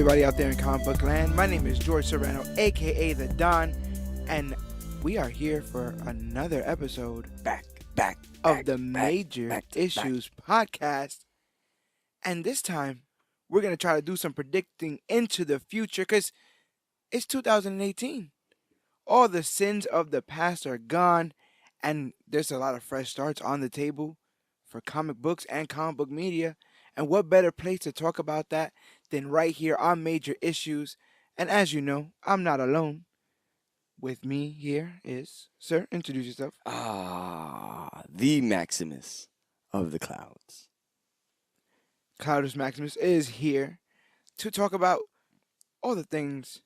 everybody out there in comic book land? My name is George Serrano, aka The Don, and we are here for another episode of the Major Issues Podcast. And this time, we're going to try to do some predicting into the future because it's 2018. All the sins of the past are gone, and there's a lot of fresh starts on the table for comic books and comic book media. And what better place to talk about that than right here on Major Issues? And as you know, I'm not alone. With me here is, sir, introduce yourself. The Maximus of the Clouds. Cloudus Maximus is here to talk about all the things,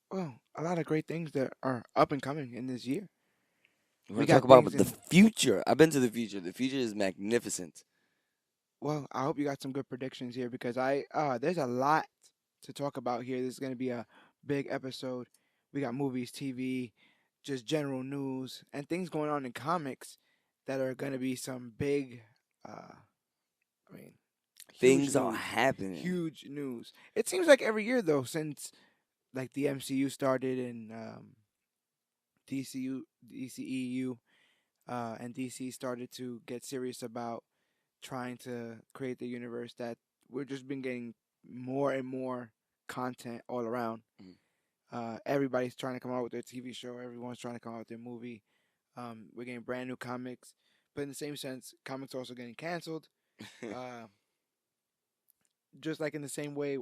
well, a lot of great things that are up and coming in this year. We're going to talk about the future. I've been to the future. The future is magnificent. Well, I hope you got some good predictions here because there's a lot to talk about here. This is going to be a big episode. We got movies, TV, just general news, and things going on in comics that are going to be some big, things are happening. Huge news. It seems like every year, though, since like the MCU started and DCEU, and DC started to get serious about trying to create the universe, that we've just been getting more and more content all around. Everybody's trying to come out with their TV show. Everyone's trying to come out with their movie. We're getting brand new comics. But in the same sense, comics are also getting canceled. Just like in the same way,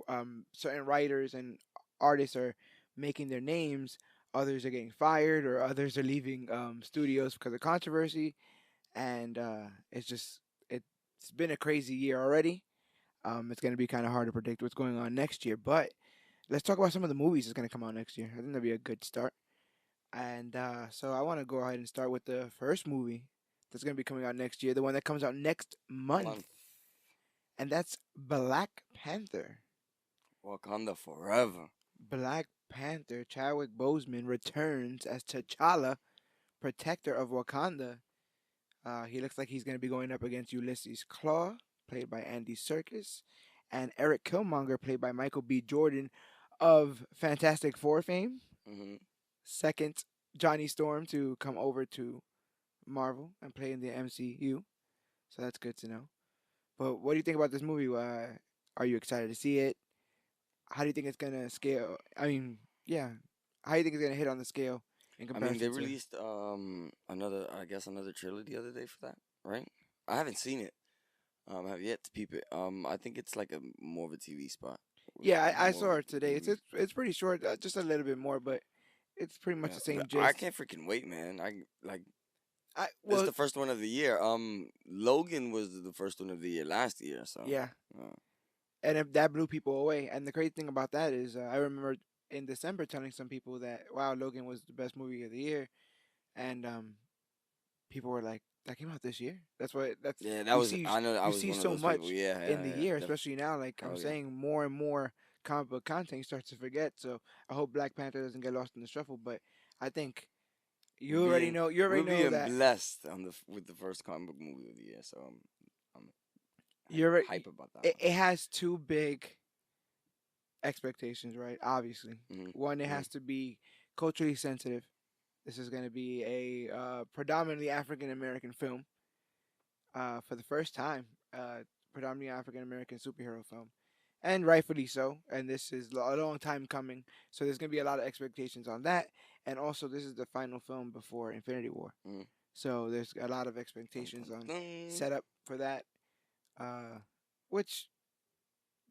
certain writers and artists are making their names. Others are getting fired or others are leaving studios because of controversy. And it's been a crazy year already. It's going to be kind of hard to predict what's going on next year. But let's talk about some of the movies that's going to come out next year. I think that'll be a good start. And so I want to go ahead and start with the first movie that's going to be coming out next year, the one that comes out next month. And that's Black Panther. Wakanda forever. Black Panther, Chadwick Boseman returns as T'Challa, protector of Wakanda. He looks like he's going to be going up against Ulysses Claw, played by Andy Serkis, and Eric Killmonger, played by Michael B. Jordan of Fantastic Four fame. Second Johnny Storm to come over to Marvel and play in the MCU. So that's good to know. But what do you think about this movie? Are you excited to see it? How do you think it's going to scale? How do you think it's going to hit on the scale? They released another trailer the other day for that, right? I haven't seen it. I have yet to peep it. I think it's like more of a TV spot. Yeah, I saw it today. It's pretty short, just a little bit more, but it's pretty much the same gist. I can't freaking wait, man. It's the first one of the year. Logan was the first one of the year last year, so yeah. And if that blew people away. And the crazy thing about that is, I remember in December telling some people that, wow, Logan was the best movie of the year, and people were like, that came out this year. You see so much in the year, especially now. Like I'm saying, more and more comic book content you start to forget. So I hope Black Panther doesn't get lost in the shuffle. But I think you already know that blessed with the first comic book movie of the year. So I'm hype about that. It has two big expectations, right? Obviously, one, it has to be culturally sensitive. This is going to be a predominantly African American film for the first time, predominantly African American superhero film, and rightfully so. And this is a long time coming, so there's going to be a lot of expectations on that. And also, this is the final film before Infinity War, so there's a lot of expectations on setup for that, which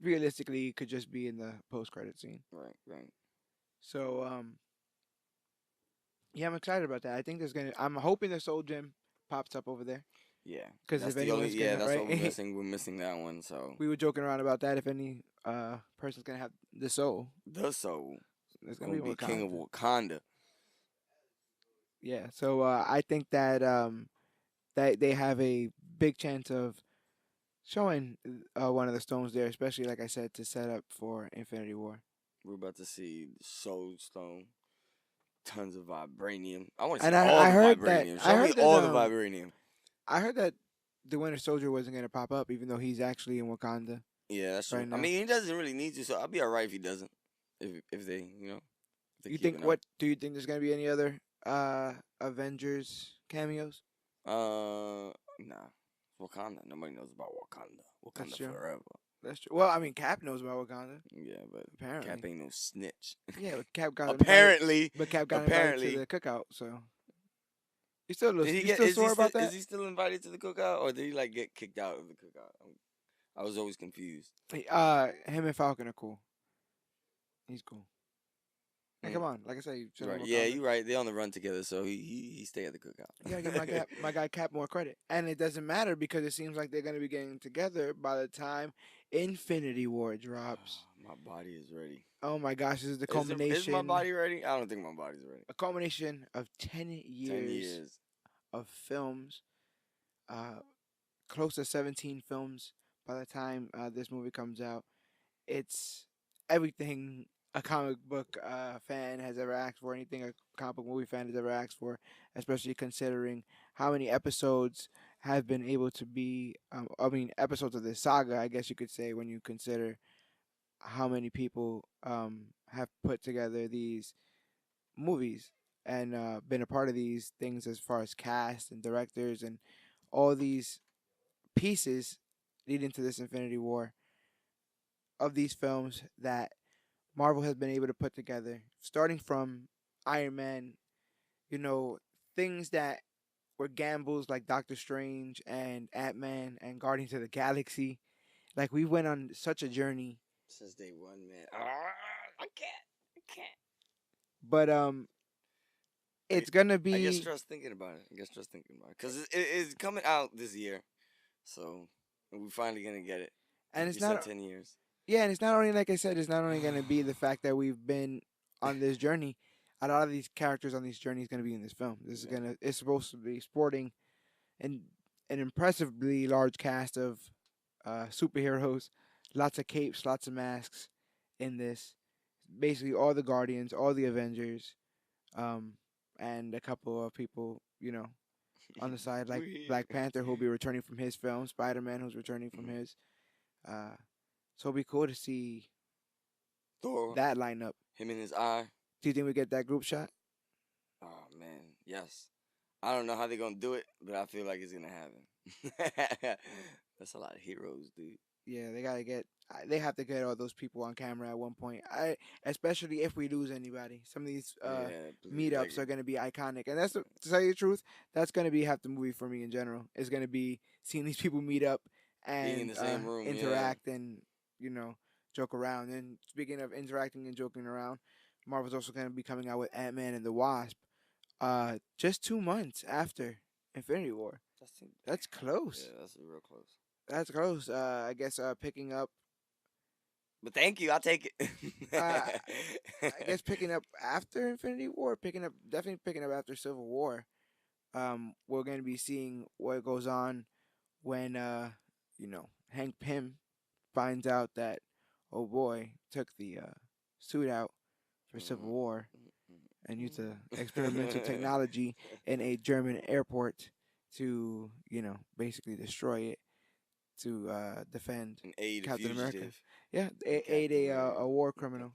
realistically could just be in the post-credit scene. Right. So, yeah, I'm excited about that. I think I'm hoping the Soul Gem pops up over there. Yeah, because that's what we're missing. We're missing that one. So we were joking around about that. If any person's gonna have the soul, it's gonna be King of Wakanda. Yeah. So I think that that they have a big chance of showing one of the stones there, especially like I said, to set up for Infinity War. We're about to see the Soul Stone. Tons of vibranium. I want to see all the vibranium. Show me all the vibranium. I heard that the Winter Soldier wasn't going to pop up, even though he's actually in Wakanda. Yeah, that's true. right I now. mean, he doesn't really need to, so I'll be alright if he doesn't. If they, if they You keep think it on. what? Do you think there's gonna be any other Avengers cameos? Nah. Wakanda. Nobody knows about Wakanda. That's Wakanda true. forever. That's true. Well, I mean, Cap knows about Wakanda. Yeah, but Cap Apparently. ain't no snitch. Yeah, but Cap got invited. apparently, But Cap got invited to apparently. the cookout. So Did he you get? still sore about Is that? he still invited to the cookout, or did he like get kicked out of the cookout? I was always confused. Him and Falcon are cool. He's cool. Hey, come Mm, on. Like I said, he's right. chilling with Yeah, Wakanda. you're right. They on the run together, so he stay at the cookout. You gotta give my guy Cap more credit, and it doesn't matter because it seems like they're gonna be getting together by the time Infinity War drops. My body is ready. Oh my gosh, this is the Is my culmination, body ready? I don't think my body's ready. a culmination of 10 10 years years. of films, uh, close to 17 films by the time this movie comes out. It's everything a comic book fan has ever asked for, anything a comic book movie fan has ever asked for, especially considering how many episodes have been able to be, episodes of this saga, I guess you could say, when you consider how many people have put together these movies and been a part of these things as far as cast and directors and all these pieces leading to this Infinity War of these films that Marvel has been able to put together, starting from Iron Man, you know, things that were gambles like Doctor Strange and Ant Man and Guardians of the Galaxy. Like we went on such a journey. Since day one, man. I can't. I can't. But it's gonna I get be, stressed thinking about it. Because it's coming out this year. So we're finally going to get it. and Like it's you said, not 10 years. yeah, and it's not only like I said, it's not only gonna be the fact that we've been on this journey. A lot of these characters on these journeys gonna be in this film. This is Yeah. it's supposed to be sporting and an impressively large cast of superheroes, lots of capes, lots of masks in this. Basically, all the Guardians, all the Avengers, um, and a couple of people, on the side, like We Black Panther, who'll be returning from his film, Spider Man, who's returning from his. Uh, so it'll be cool to see Thor, that lineup. him in his eye. Do you think we get that group shot? Oh, man. Yes. I don't know how they're going to do it, but I feel like it's going to happen. That's a lot of heroes, dude. Yeah, they gotta get. They have to get all those people on camera at one point. Especially if we lose anybody. Some of these Please, meetups are gonna be iconic, and to tell you the truth, that's gonna be half the movie for me in general. It's gonna be seeing these people meet up being in and the same room, interact and joke around. And speaking of interacting and joking around, Marvel's also gonna be coming out with Ant-Man and the Wasp. Just 2 months after Infinity War. That's close. Yeah, that's real close. That's close. I guess picking up. But thank you, I'll take it. I guess picking up after Infinity War, definitely picking up after Civil War. We're gonna be seeing what goes on when Hank Pym finds out that, oh boy, took the suit out for Civil War and used the experimental technology in a German airport to basically destroy it to defend An aid Captain America. fugitive. Yeah, aid a war criminal,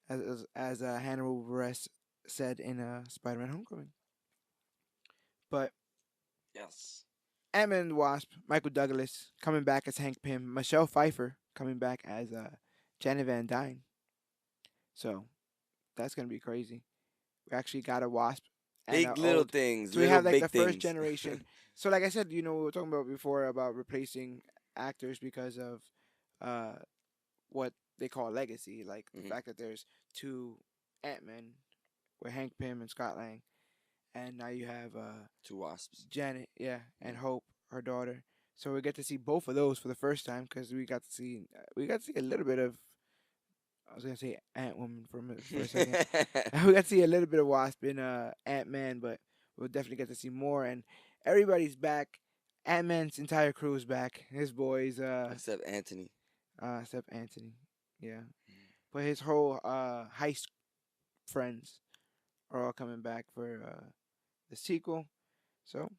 as Hannibal Buress said in Spider-Man: Homecoming. But Yes. Ant-Man and the Wasp, Michael Douglas coming back as Hank Pym, Michelle Pfeiffer coming back as Janet Van Dyne. So that's gonna be crazy. We actually got a Wasp and Big little old. things. So we Little have like big the things. first generation. So like I said, we were talking about before about replacing actors because of what they call legacy, like the fact that there's two Ant-Men with Hank Pym and Scott Lang, and now you have Two wasps. Janet, yeah, and Hope, her daughter. So we get to see both of those for the first time because we got to see a little bit of. I was gonna say Ant Woman for a second. We got to see a little bit of Wasp in Ant Man, but we'll definitely get to see more. And everybody's back. Ant Man's entire crew is back. His boys, Except Anthony. except Anthony, yeah. But his whole heist friends are all coming back for the sequel. So,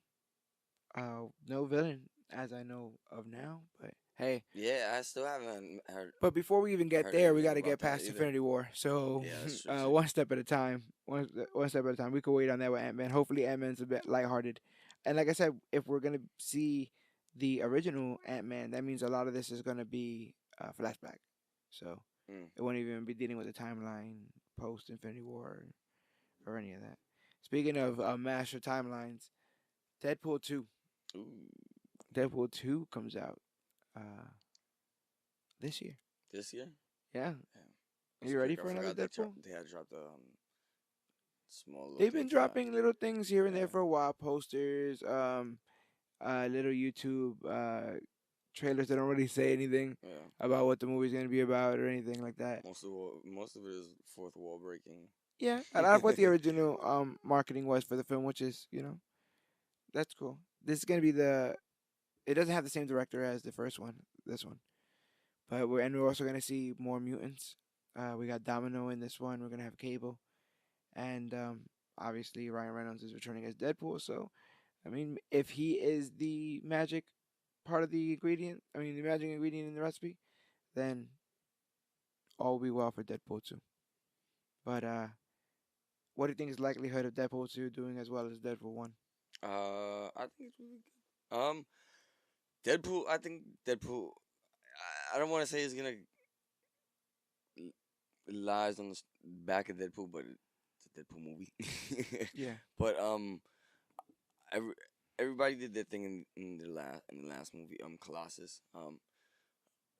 no villain as I know of now. But hey. Yeah, I still haven't But before we even get heard there, we anything got to about get that past either. Infinity War. So Yeah, that's true too. one step at a time. One step at a time. We could wait on that with Ant Man. Hopefully, Ant Man's a bit lighthearted. And like I said, if we're gonna see the original Ant Man, that means a lot of this is gonna be flashback. So Mm. it won't even be dealing with the timeline post Infinity War or any of that. Speaking of master timelines, Deadpool 2. Ooh, Deadpool 2 comes out uh, this year. this year? Yeah. Yeah. Are That's you ready quick. I for another forgot Deadpool? they had dropped a small little They've thing been for that. dropping little things here and there Yeah. for a while, posters, little YouTube trailers that don't really say anything Yeah. about what the movie's gonna be about or anything like that. Most of it is fourth wall breaking. Yeah, a lot of what the original marketing was for the film, which is that's cool. This is gonna be the. It doesn't have the same director as the first one. This one, but we're also gonna see more mutants. We got Domino in this one. We're gonna have Cable, and obviously Ryan Reynolds is returning as Deadpool. So I mean, if he is the magic part of the ingredient, I mean, the magic ingredient in the recipe, then all will be well for Deadpool 2. But what do you think is the likelihood of Deadpool 2 doing as well as Deadpool 1? I think it's really good. Deadpool. I think Deadpool. I don't want to say it's gonna lies on the back of Deadpool, but it's a Deadpool movie. Yeah. But every, everybody did their thing in the last movie. Colossus.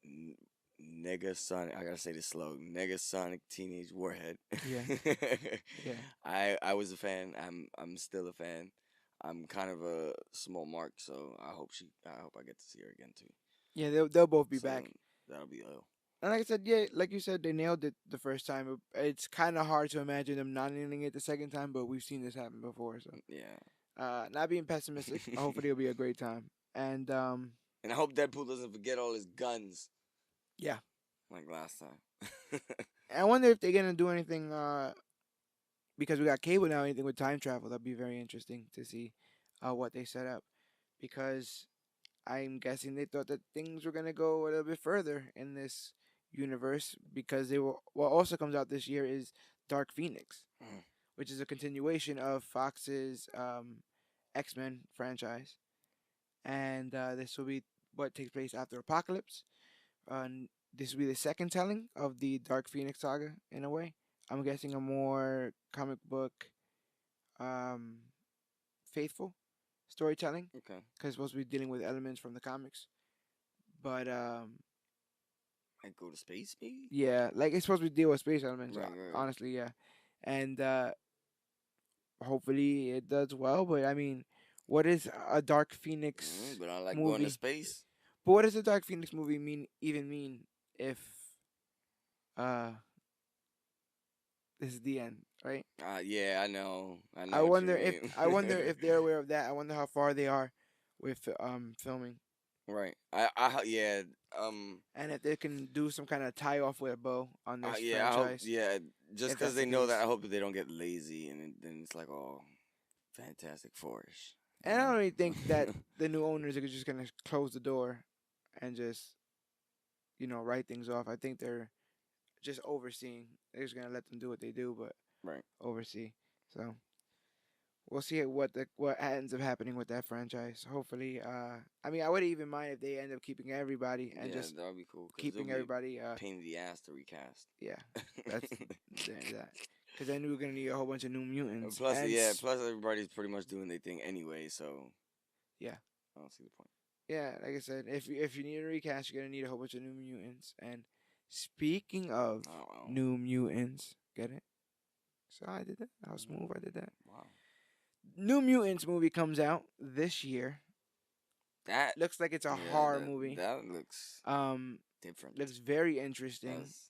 N- Negasonic. I gotta say this slow. Negasonic Teenage Warhead. Yeah. Yeah. I was a fan. I'm still a fan. I'm kind of a small mark, so I hope I get to see her again too. Yeah, they'll both be So back. that'll be ill. And like I said, yeah, like you said, they nailed it the first time. It's kind of hard to imagine them not nailing it the second time, but we've seen this happen before. So, Yeah. not being pessimistic, hopefully it'll be a great time. And And I hope Deadpool doesn't forget all his guns yeah, like last time. I wonder if they're gonna do anything. Because we got cable now, anything with time travel, that'd be very interesting to see what they set up. Because I'm guessing they thought that things were gonna go a little bit further in this universe because they will. What also comes out this year is Dark Phoenix, Mm. which is a continuation of Fox's X-Men franchise, and this will be what takes place after Apocalypse. This will be the second telling of the Dark Phoenix saga in a way. I'm guessing a more comic book um, faithful storytelling Okay. because it's supposed to be dealing with elements from the comics. But Might go to space, maybe. yeah, like it's supposed to deal with space elements. Right, right. Honestly, yeah, and hopefully it does well. But I mean, what is a Dark Phoenix But I like going to movie? space. But what does a Dark Phoenix movie mean if uh this is the end, right? Yeah, I know. I know I what you wonder if mean. they're aware of that. I wonder how far they are with filming, Right. Yeah. and if they can do some kind of tie off with a bow on this Yeah. I hope. franchise. Yeah. Just If because that's the they know that, case, I hope that they don't get lazy and then it's like, oh, Fantastic Fourish. and I don't really think that the new owners are just gonna close the door and just write things off. I think they're just overseeing. They're just gonna let them do what they do, but Right. oversee. So we'll see what ends up happening with that franchise. Hopefully, I mean, I wouldn't even mind if they end up keeping everybody and Yeah, just that would be cool. Because it'll keeping be everybody. a pain in the ass to recast. Yeah, that's that. Because then we're gonna need a whole bunch of new mutants. Plus, And yeah, plus everybody's pretty much doing their thing anyway, so yeah, I don't see the point. yeah. Like I said, if you need a recast, you're gonna need a whole bunch of new mutants. And speaking of Oh, wow. new mutants, get it? So I did that. How smooth I did that. Wow. New Mutants movie comes out this year. That Looks like it's a yeah, horror movie. that looks Um, different. looks very interesting. Yes.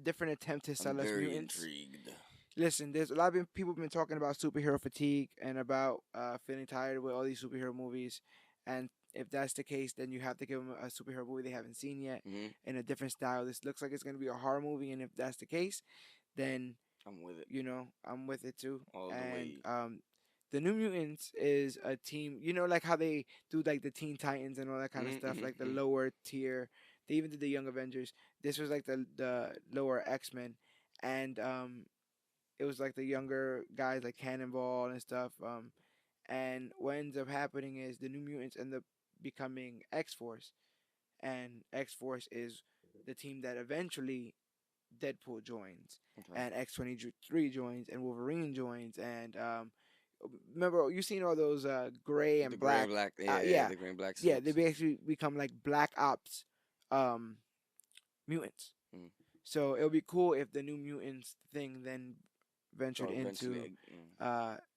Different attempt to I'm sell us very mutants. intrigued. Listen, there's a lot of people been talking about superhero fatigue and about feeling tired with all these superhero movies. And if that's the case, then you have to give them a superhero movie they haven't seen yet Hmm. in a different style. This looks like it's going to be a horror movie, and if that's the case, then I'm with it I'm with it too. all the And way. The New Mutants is a team. You know, like how they do like the Teen Titans and all that kind of stuff, like the lower tier. They even did the Young Avengers. This was like the lower X Men, and it was like the younger guys like Cannonball and stuff. And what ends up happening is the New Mutants end up becoming X Force, and X Force is the team that eventually Deadpool joins, and X-23 joins, and Wolverine joins, and remember you seen all those gray and the black, gray and black, yeah, the gray and black yeah, suits. they basically become like Black Ops um, mutants. Mm. So it'll be cool if the New Mutants thing then ventured Or into eventually,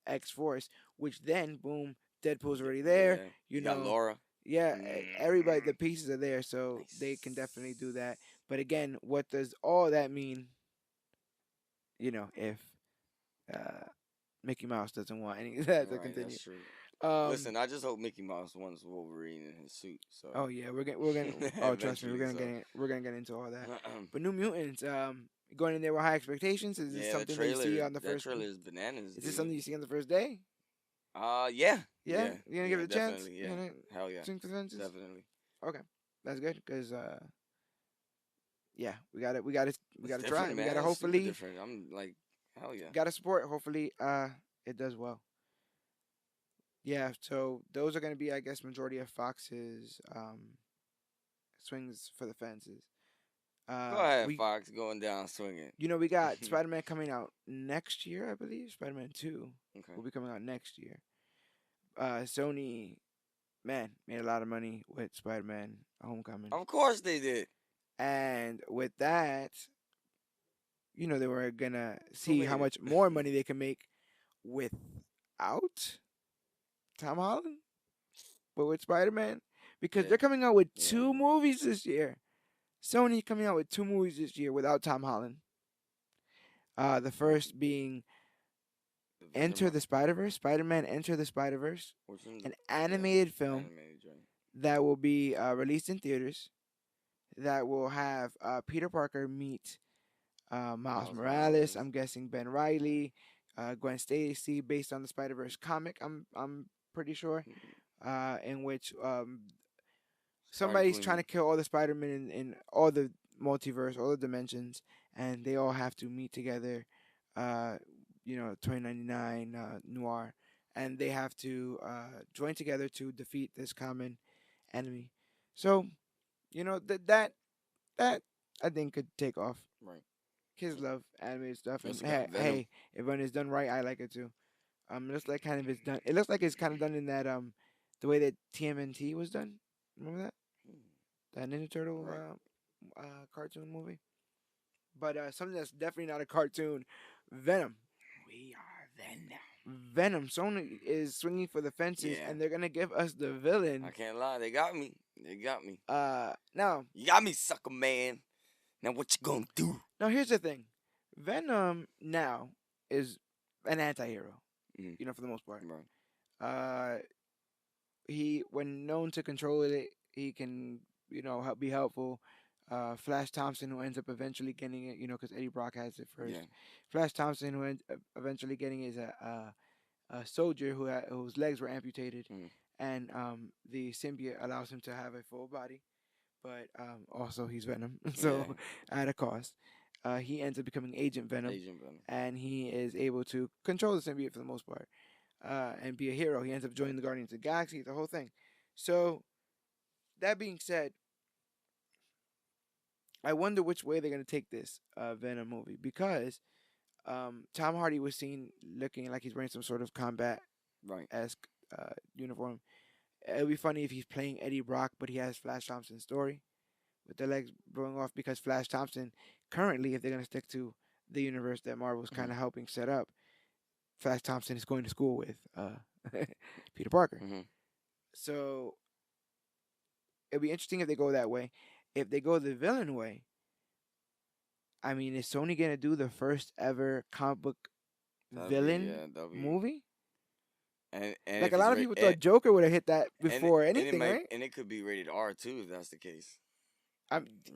X Force, which then boom, Deadpool's already there. yeah. You got know, Laura. yeah, everybody, the pieces are there, so Nice. they can definitely do that. But again, what does all that mean? You know, if uh, Mickey Mouse doesn't want any of that to Right, continue. that's true. Um, Listen, I just hope Mickey Mouse wants Wolverine in his suit. So. oh yeah, we're gonna. Oh, trust me, Eventually, we're gonna get into all that. so. But New Mutants, going in there with high expectations. Is this Yeah, something that you see on the that first? trailer is bananas. Is Dude. this something you see on the first day? Yeah. Yeah, you gonna give it a chance? Definitely, You yeah. gonna Hell yeah. swing for the fences? Definitely. Okay, that's good because yeah, we got to try. Man. We got to It's hopefully super different. I'm like, hell yeah. got to support. Hopefully, it does well. Yeah, so those are going to be, I guess, majority of Fox's swings for the fences. Go ahead, We, Fox, going down swinging. we got Spider-Man coming out next year, I believe. Spider-Man 2 Okay. will be coming out next year. Sony, man, made a lot of money with Spider-Man Homecoming. Of course they did. And with that, they were going to see how much more money they can make without Tom Holland, but with Spider-Man, because they're coming out with 2 movies this year. Sony coming out with 2 movies this year without Tom Holland. The first being Enter the Spider-Verse, Spider-Man Enter the Spider-Verse, an animated film that will be released in theaters, that will have Peter Parker meet Miles Morales. I'm guessing Ben Reilly, Gwen Stacy, based on the Spider-Verse comic. I'm pretty sure, in which somebody's trying to kill all the Spider-Men in all the multiverse, all the dimensions, and they all have to meet together. 2099 Noir, and they have to join together to defeat this common enemy. So, that I think could take off. Right. Kids love animated stuff, and Venom. hey, if when it's done right, I like it too. It looks like it's done. It looks like it's kind of done in that the way that TMNT was done. Remember that? That Ninja Turtle cartoon movie. But something that's definitely not a cartoon, Venom. We are Venom. Venom. Sony is swinging for the fences, and they're gonna give us the villain. I can't lie, they got me. Now you got me, sucker man. Now what you gonna do? Now here's the thing, Venom now is an anti-hero. For the most part. Right. He, when known to control it, he can be helpful. Flash Thompson, who ends up eventually getting it, because Eddie Brock has it first. Yeah. Flash Thompson, who ends up eventually getting it, is a soldier whose legs were amputated, and the symbiote allows him to have a full body, but also he's Venom, so at a cost. He ends up becoming Agent Venom, and he is able to control the symbiote for the most part, and be a hero. He ends up joining the Guardians of the Galaxy, the whole thing. So, that being said, I wonder which way they're going to take this Venom movie, because Tom Hardy was seen looking like he's wearing some sort of combat-esque uniform. It would be funny if he's playing Eddie Brock, but he has Flash Thompson's story with the legs blowing off, because Flash Thompson, currently, if they're going to stick to the universe that Marvel's kind of helping set up, Flash Thompson is going to school with Peter Parker. So it'll be interesting if they go that way. If they go the villain way, I mean, is Sony going to do the first ever comic book villain movie? And like a lot of people thought Joker would have hit that before anything, right? And it could be rated R too if that's the case.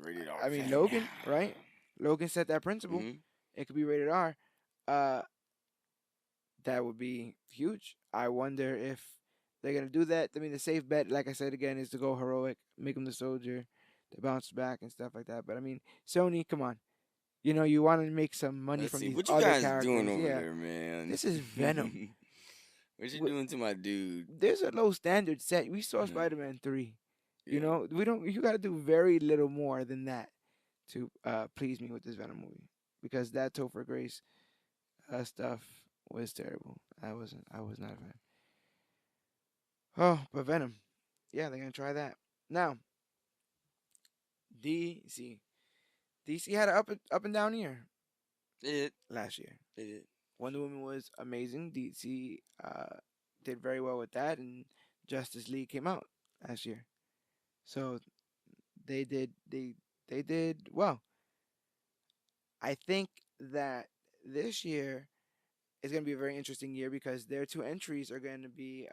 Rated R. I mean, Logan, right? Logan set that principle. It could be rated R. that would be huge. I wonder if they're gonna do that. I mean, the safe bet, like I said again, is to go heroic, make him the soldier, to bounce back and stuff like that. But I mean, Sony, come on, you want to make some money Let's from see. these What you other guys doing characters. over Yeah, there, man? this is Venom. What you doing to my dude? There's a low standard set. We saw Mhm. Spider-Man 3. Yeah. We don't. You got to do very little more than that to please me with this Venom movie, because that Topher Grace stuff was terrible. I was not a fan. Oh, but Venom. Yeah, they're gonna try that. Now, DC. DC had an up and down year They did. last year. They did. Wonder Woman was amazing. DC did very well with that, and Justice League came out last year. So they did well. I think that this year is going to be a very interesting year because their two entries are going to be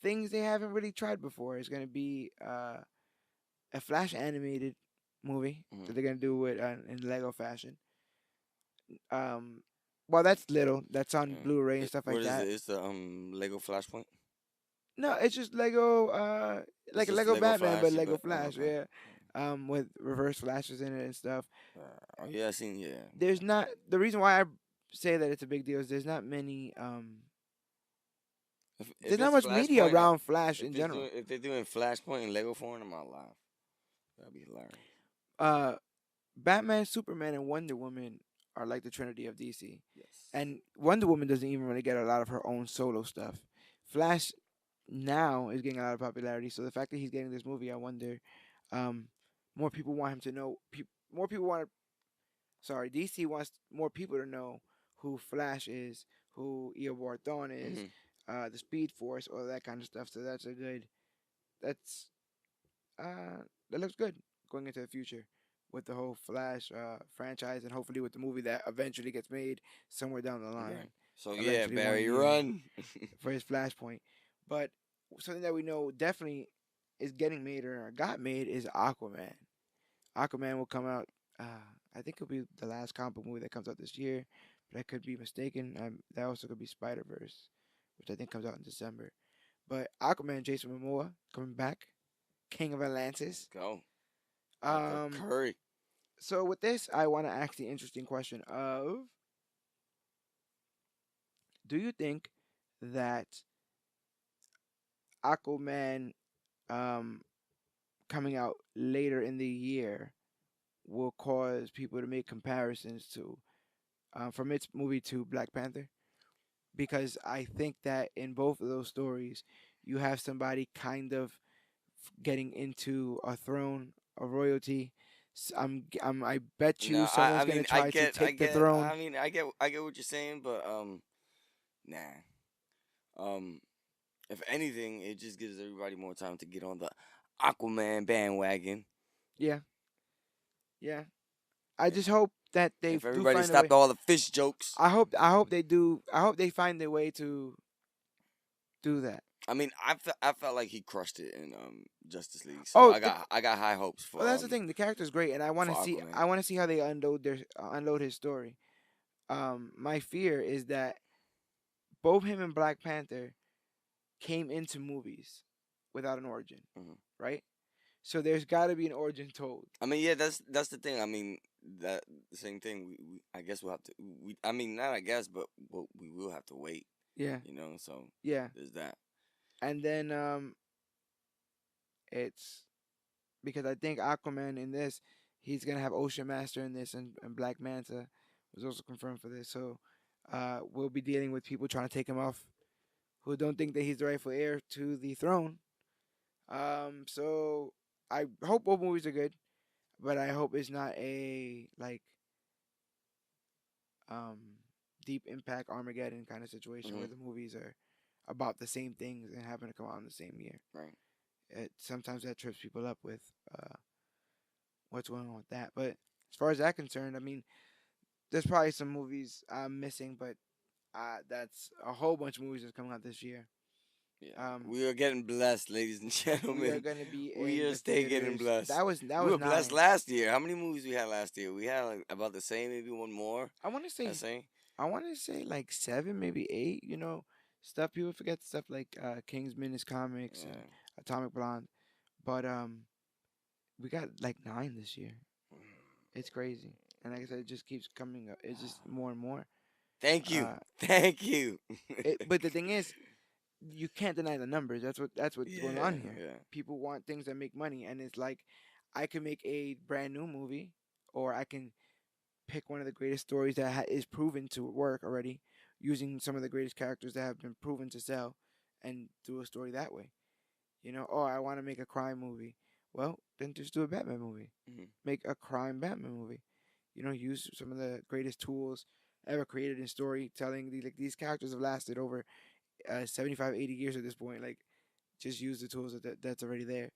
things they haven't really tried before. It's going to be a Flash animated movie Mhm. that they're going to do it in Lego fashion. Um, well, that's little. That's on Yeah. Blu-ray and stuff What like is that. it? It's the Lego Flashpoint. No, it's just Lego, It's like a just Lego Lego Batman, Flash, but Lego but Flash, okay. yeah. With reverse flashes in it and stuff. Oh yeah, I seen. Yeah. There's not the reason why I say that it's a big deal is there's not many If there's not it's much media Flashpoint, around Flash in general. if they're doing Flashpoint in Lego form, I'm out laugh. That'd be hilarious. Uh, Batman, Superman, and Wonder Woman are like the trinity of DC, Yes. and Wonder Woman doesn't even really get a lot of her own solo stuff. Flash now is getting a lot of popularity, so the fact that he's getting this movie, I wonder, um, more people want him to know. More people want. Sorry, DC wants more people to know who Flash is, who Eobard Thawne is, Hmm. the Speed Force, all that kind of stuff. So that's a good. That's that looks good going into the future with the whole Flash franchise, and hopefully with the movie that eventually gets made somewhere down the Right. line, So yeah, eventually one Barry, year run. for his Flashpoint. But something that we know definitely is getting made or got made is Aquaman. Aquaman will come out. I think it'll be the last comic book movie that comes out this year, but I could be mistaken. That also could be Spider Verse, which I think comes out in December. But Aquaman, Jason Momoa coming back, King of Atlantis. Go. Arthur Um, Curry. so with this, I want to ask the interesting question of: do you think that Aquaman, um, coming out later in the year, will cause people to make comparisons to from its movie to Black Panther? Because I think that in both of those stories, you have somebody kind of getting into a throne, a royalty. I bet you No, someone's I gonna mean, try to take the throne. I mean, I get what you're saying, but nah. Um, if anything, it just gives everybody more time to get on the Aquaman bandwagon. Yeah, yeah. I just hope that they If do everybody find a stopped way. all the fish jokes. I hope they do. I hope they find a way to do that. I mean, I felt like he crushed it in Justice League, so Oh, I got high hopes well, that's the thing. The character's great, and for Aquaman. I want to see how they unload his story. My fear is that both him and Black Panther came into movies without an origin, Mhm. right? So there's got to be an origin told. I mean, yeah, that's the thing. I mean, that the same thing. I guess we'll have to. I mean, not I guess, but we will have to wait. Yeah, You know, so yeah. there's that. And then it's because I think Aquaman in this, he's gonna have Ocean Master in this, and Black Manta was also confirmed for this. So we'll be dealing with people trying to take him off who don't think that he's the rightful heir to the throne. So I hope both movies are good, but I hope it's not a like um deep impact Armageddon kind of situation Hmm. where the movies are about the same things and happen to come out in the same year. Right. Sometimes that trips people up with what's going on with that. But as far as that concerned, I mean, there's probably some movies I'm missing, but that's a whole bunch of movies that's coming out this year. Yeah. Um, We are getting blessed, ladies and we are gentlemen. gonna be We in are the stay getting theaters. blessed. That We was were blessed 9. last year. How many movies we had last year? We had like about the same, maybe one more. I want to I say say. I want to say like 7, maybe 8. Stuff people forget stuff like King's Menace comics and Yeah. Atomic Blonde, but we got like 9 this year. It's crazy, and like I said, it just keeps coming up. It's just more and more. Thank you. Uh, Thank you. but the thing is, you can't deny the numbers. That's what's going Yeah, on here. yeah. People want things that make money, and it's like I can make a brand new movie, or I can pick one of the greatest stories that is proven to work already, using some of the greatest characters that have been proven to sell, and do a story that way. Oh, I want to make a crime movie. Well, then just do a Batman movie. Mhm. Make a crime Batman movie. Use some of the greatest tools ever created in storytelling. These characters have lasted over 75, 80 years at this point. Like, just use the tools that's already there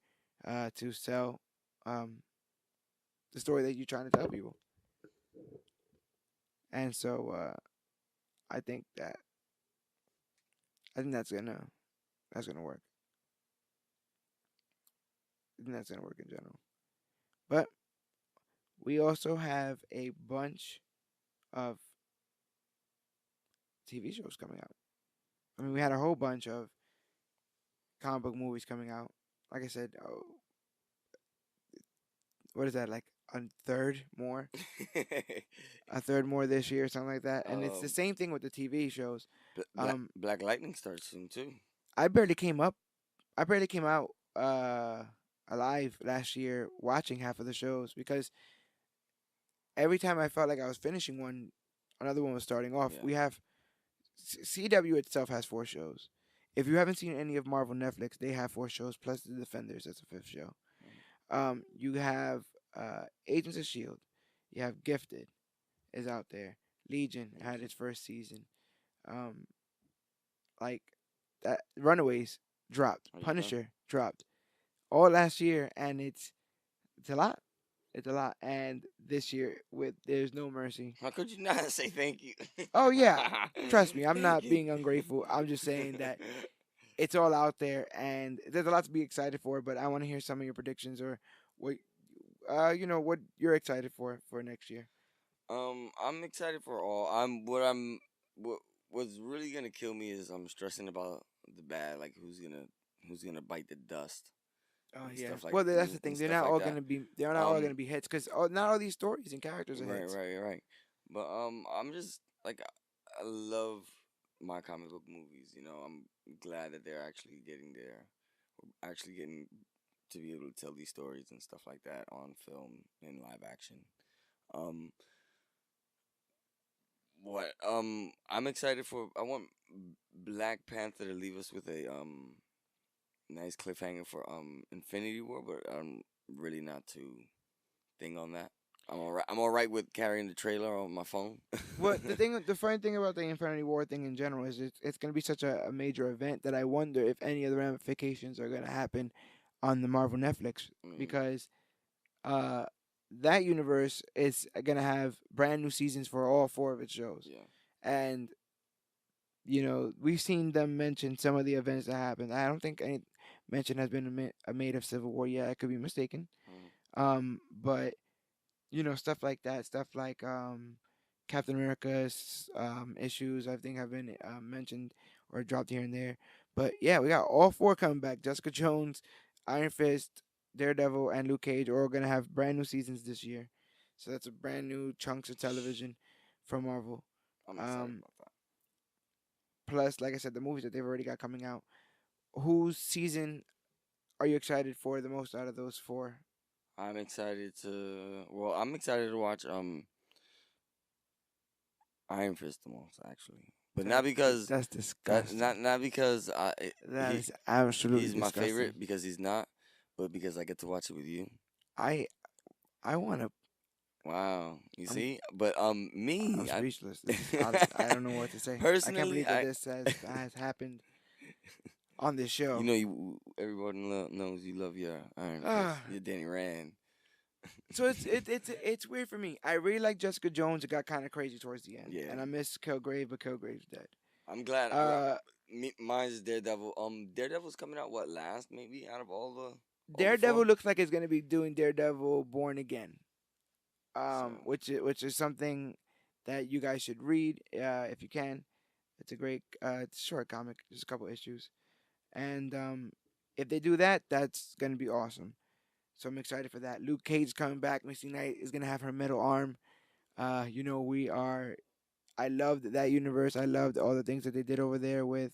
to sell um, the story that you're trying to tell people. And so I think that I think that's gonna work. I think that's gonna work in general. But we also have a bunch of TV shows coming out. I mean, we had a whole bunch of comic book movies coming out. Like I said, what is that, like a third more this year, something like that. And it's the um, same thing with the TV shows. Um, Black Lightning starts soon too. I barely came up. I barely came out alive last year watching half of the shows because every time I felt like I was finishing one, another one was starting off. Yeah. We have CW itself has 4 shows. If you haven't seen any of Marvel Netflix, they have 4 shows plus the Defenders. That's a fifth show. You have Agents of Shield. You have Gifted is out there. Legion had its first season. Um, like that. Runaways dropped. There you go. Punisher dropped all last year, and it's a lot. It's a lot. And this year with There's No Mercy. How could you not say thank you? Oh yeah, trust me, I'm not being ungrateful. I'm just saying that it's all out there, and there's a lot to be excited for. But I want to hear some of your predictions or what what you're excited for next year. I'm excited for all. What what's really gonna kill me is I'm stressing about the bad, like who's gonna bite the dust Oh and yeah. stuff like Well, that's the and thing. They're stuff not like all that. gonna be. They're not all Um, gonna be hits because not all these stories and characters are right, hits. right, right. But I'm just like I love my comic book movies. I'm glad that they're actually getting to be able to tell these stories and stuff like that on film in live action. Um, what I'm excited for. I want Black Panther to leave us with a nice cliffhanger for Infinity War, but I'm really not too thing on that. I'm alright. I'm alright with carrying the trailer on my phone. What the funny thing about the Infinity War thing in general is it's gonna be such a major event that I wonder if any of the ramifications are gonna happen on the Marvel Netflix Mm, because uh that universe is gonna have brand new seasons for all 4 of its shows, yeah. and we've seen them mention some of the events that happened. I don't think any mention has been made of Civil War yet. I could be mistaken. Mm, But stuff like that, stuff like Captain America's issues, I think have been mentioned or dropped here and there. But yeah, we got all 4 coming back. Jessica Jones, Iron Fist, Daredevil, and Luke Cage are all gonna have brand new seasons this year. So that's a brand new chunks of television from Marvel. I'm excited Um, about that. Plus, like I said, the movies that they've already got coming out. Whose season are you excited for the most out of those 4? I'm excited to watch Iron Fist the most actually, but not because That's that disgusting. not because That he is absolutely he's my disgusting. favorite because he's not, but because I get to watch it with you. I I want to. Wow, you I'm see, but I'm me, speechless. This is honest. I don't know what to say. I can't personally, believe that this has happened on this show. everyone knows you love your Iron Fist, Ah, your Danny Rand. so it's weird for me. I really like Jessica Jones. It got kind of crazy towards the end, Yeah, and I miss Kilgrave, but Kilgrave's dead. I'm glad. Uh, Mine's Daredevil. Daredevil's coming out what last maybe out of all the Daredevil four. looks like it's gonna be doing Daredevil Born Again. So Which is something that you guys should read if you can. It's a great, it's a short comic, just a couple issues, and if they do that, that's gonna be awesome. So I'm excited for that. Luke Cage is coming back. Misty Knight is gonna have her metal arm. We are. I loved that universe. I loved all the things that they did over there with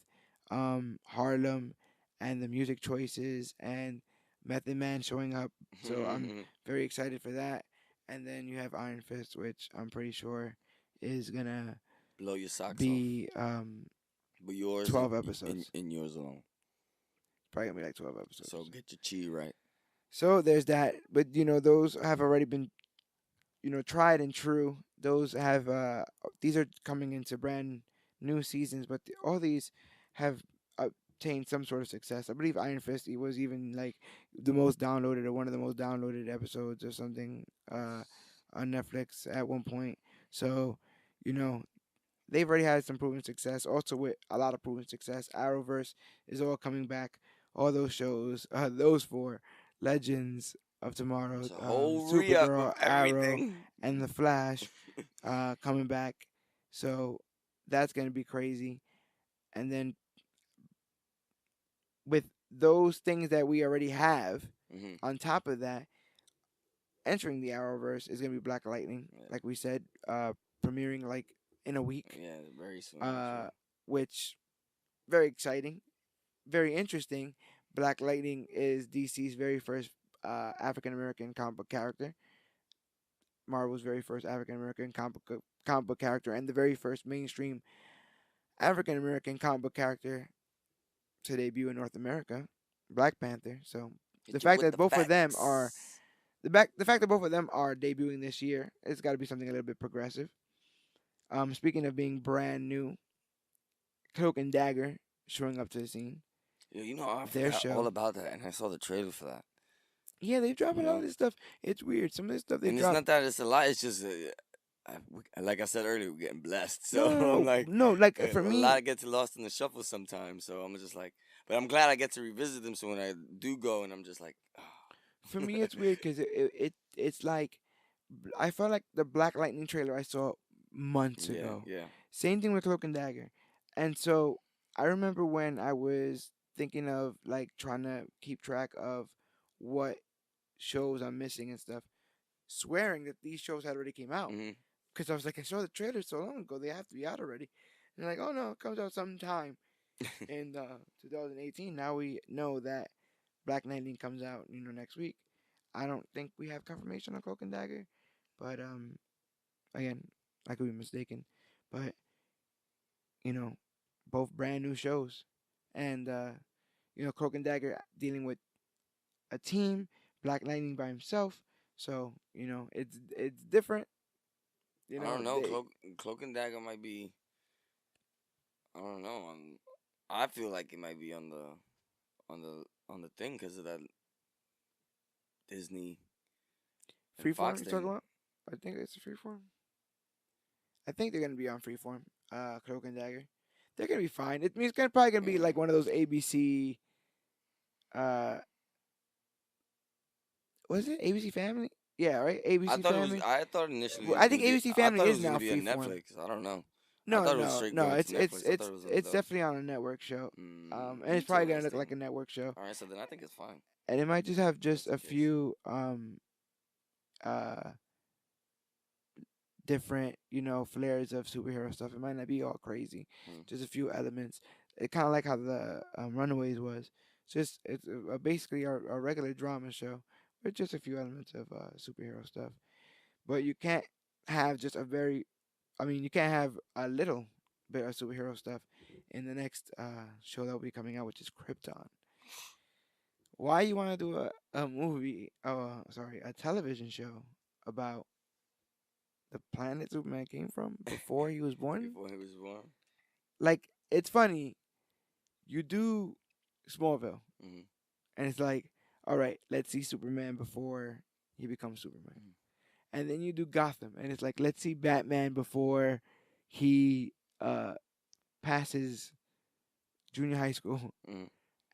Harlem and the music choices and Method Man showing up. So I'm very excited for that. And then you have Iron Fist, which I'm pretty sure is gonna Blow your socks off. be But yours 12 episodes. in yours alone. Probably gonna be like 12 episodes. So get your chi right. So there's that. But those have already been tried and true. Those have these are coming into brand new seasons, but all these have obtained some sort of success. I believe Iron Fist was even like the most downloaded or one of the most downloaded episodes or something on Netflix at one point. So, you know, they've already had some proven success. Also with a lot of proven success, Arrowverse is all coming back. All those shows, those four Legends of Tomorrow, It's a whole re-up Supergirl, of Arrow, everything. and the Flash coming back. So that's gonna be crazy. And then with those things that we already have, on top of that, entering the Arrowverse is gonna be Black Lightning, like we said, premiering like in a week. Yeah, very soon. Which very exciting, very interesting. Black Lightning is DC's very first African American comic book character. Marvel's very first African American comic book character, and the very first mainstream African American comic book character to debut in North America, Black Panther. So the fact that both of them are the fact that both of them are debuting this year, it's got to be something a little bit progressive. Speaking of being brand new, Cloak and Dagger showing up to the scene. Yeah, I forgot all about that, and I saw the trailer for that. Yeah, they drop a lot of this stuff. It's weird. Some of this stuff they drop. It's not that it's a lot. It's just, like I said earlier, we're getting blessed. So I'm like, like for me, a lot gets lost in the shuffle sometimes. So I'm just like, but I'm glad I get to revisit them. So when I do go, and I'm just like, oh. For me, it's weird because it's like I felt like the Black Lightning trailer I saw months ago. Yeah. Same thing with Cloak and Dagger, and so I remember when I was thinking of like trying to keep track of what shows I'm missing and stuff, swearing that these shows had already came out. Because I was like, I saw the trailer so long ago, they have to be out already. And they're like, oh no, it comes out sometime in 2018. Now we know that Black Lightning comes out, next week. I don't think we have confirmation on Cloak and Dagger, but again, I could be mistaken. But both brand new shows, and Cloak and Dagger dealing with a team, Black Lightning by himself. So it's different. I don't know. Cloak and Dagger might be. I don't know. I feel like it might be on the thing because of that Disney Freeform. You talking about? I think it's a Freeform. I think they're gonna be on Freeform. Cloak and Dagger. They're gonna be fine. It means it's probably gonna be like one of those ABC. Was it ABC Family? Yeah, right. ABC Family. I thought initially. I think ABC Family is now Freeform. Netflix. I don't know. No. It's definitely on a network show. And it's probably gonna look like a network show. All right, so then I think it's fine. And it might just have just a few different flares of superhero stuff. It might not be all crazy. Just a few elements. It kind of like how the Runaways was. It's basically a regular drama show with just a few elements of superhero stuff. But you can't have just you can't have a little bit of superhero stuff in the next show that will be coming out, which is Krypton. Why you want to do a movie? A television show about the planet Superman came from before he was born? Before he was born. Like, it's funny. You do Smallville, and it's like, all right, let's see Superman before he becomes Superman. And then you do Gotham, and it's like, let's see Batman before he passes junior high school.